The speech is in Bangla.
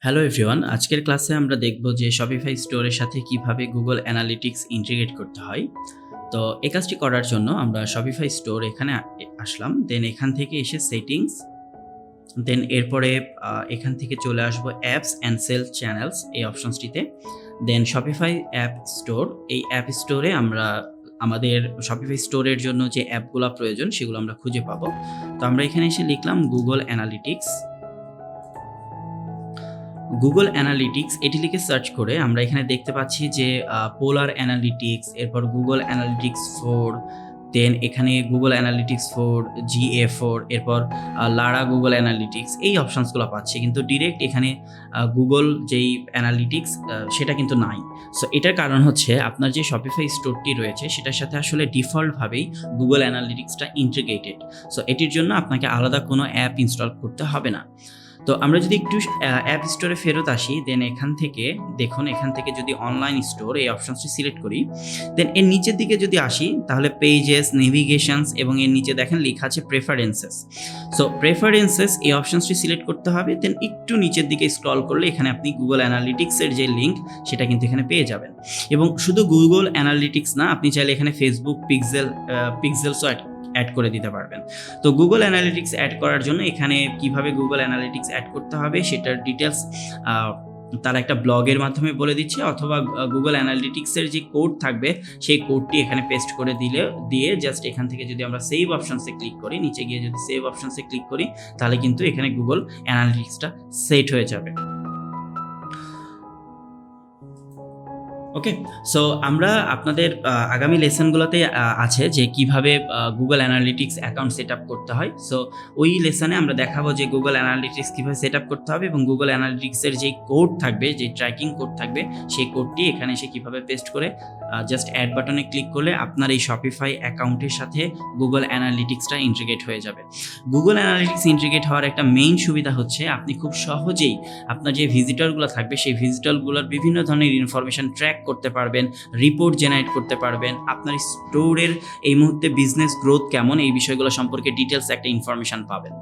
হ্যালো এভরিওয়ান, আজকের ক্লাসে আমরা দেখব যে শপিফাই স্টোরের সাথে কিভাবে গুগল অ্যানালিটিক্স ইন্টিগ্রেট করতে হয়। তো এই কাজটি করার জন্য আমরা শপিফাই স্টোর এখানে আসলাম, দেন এখান থেকে এসে সেটিংস, দেন এরপরে এখান থেকে চলে আসবো অ্যাপস অ্যান্ড সেলস চ্যানেলস এই অপশনসটিতে। দেন শপিফাই অ্যাপ স্টোর, এই অ্যাপ স্টোরে আমরা আমাদের শপিফাই স্টোরের জন্য যে অ্যাপগুলো প্রয়োজন সেগুলো আমরা খুঁজে পাবো। তো আমরা এখানে এসে লিখলাম গুগল অ্যানালিটিক্স। গুগল অ্যানালিটিক্স এটি লিখে সার্চ করে আমরা এখানে দেখতে পাচ্ছি যে পোলার অ্যানালিটিক্স, এরপর গুগল অ্যানালিটিক্স 4, দেন এখানে গুগল অ্যানালিটিক্স 4, GA4, এরপর লারা গুগল অ্যানালিটিক্স এই অপশনসগুলো পাচ্ছি, কিন্তু ডিরেক্ট এখানে গুগল যেই অ্যানালিটিক্স সেটা কিন্তু নাই। সো এটার কারণ হচ্ছে আপনার যে শপিফাই স্টোরটি রয়েছে সেটার সাথে আসলে ডিফল্টভাবেই গুগল অ্যানালিটিক্সটা ইন্টিগ্রেটেড। সো এটির জন্য আপনাকে আলাদা কোনো অ্যাপ ইনস্টল করতে হবে না। তো আমরা যদি একটু অ্যাপ স্টোরে ফেরত আসি, দেন এখান থেকে দেখুন, এখান থেকে যদি অনলাইন স্টোর এই অপশনসটি সিলেক্ট করি, দেন এর নিচের দিকে যদি আসি তাহলে পেজেস, নেভিগেশনস এবং এর নিচে দেখেন লেখা আছে প্রেফারেন্সেস। সো প্রেফারেন্সেস এই অপশনসটি সিলেক্ট করতে হবে, দেন একটু নিচের দিকে স্ক্রল করলে এখানে আপনি গুগল অ্যানালিটিক্সের যে লিঙ্ক সেটা কিন্তু এখানে পেয়ে যাবেন। এবং শুধু গুগল অ্যানালিটিক্স না, আপনি চাইলে এখানে ফেসবুক পিক্সেলসও অ্যাড করে দিতে পারবেন। তো গুগল অ্যানালিটিক্স অ্যাড করার জন্য এখানে কিভাবে গুগল অ্যানালিটিক্স অ্যাড করতে হবে সেটার ডিটেলস তারা একটা ব্লগের মাধ্যমে বলে দিচ্ছে, অথবা গুগল অ্যানালিটিক্সের যে কোড থাকবে সেই কোডটি এখানে পেস্ট করে দিয়ে জাস্ট এখান থেকে যদি আমরা সেভ অপশনসে ক্লিক করি, নিচে গিয়ে যদি সেভ অপশনসে ক্লিক করি তাহলে কিন্তু এখানে গুগল অ্যানালিটিক্সটা সেট হয়ে যাবে। ওকে, সো আমরা আপনাদের আগামী লেসনগুলোতে আছে যে কিভাবে Google analytics account set up করতে হয়। সো ওই লেসনে আমরা দেখাবো যে গুগল অ্যানালিটিক্স কীভাবে সেট আপ করতে হবে এবং গুগল অ্যানালিটিক্সের যে কোড থাকবে, যে ট্র্যাকিং কোড থাকবে, সেই কোডটি এখানে এসে কীভাবে পেস্ট করে জাস্ট অ্যাড বাটনে ক্লিক করলে আপনার এই শপিফাই অ্যাকাউন্টের সাথে গুগল অ্যানালিটিক্সটা ইন্টিগ্রেট হয়ে যাবে। গুগল অ্যানালিটিক্স ইন্টিগ্রেট হওয়ার একটা মেইন সুবিধা হচ্ছে আপনি খুব সহজেই আপনার যে ভিজিটরগুলো থাকবে সেই ভিজিটরগুলোর বিভিন্ন ধরনের ইনফরমেশন ট্র্যাক করতে পারবেন, রিপোর্ট জেনারেট করতে পারবেন, আপনার স্টোরের এই মুহূর্তে বিজনেস গ্রোথ কেমন এই বিষয়গুলো সম্পর্কে ডিটেলস একটা ইনফরমেশন পাবেন।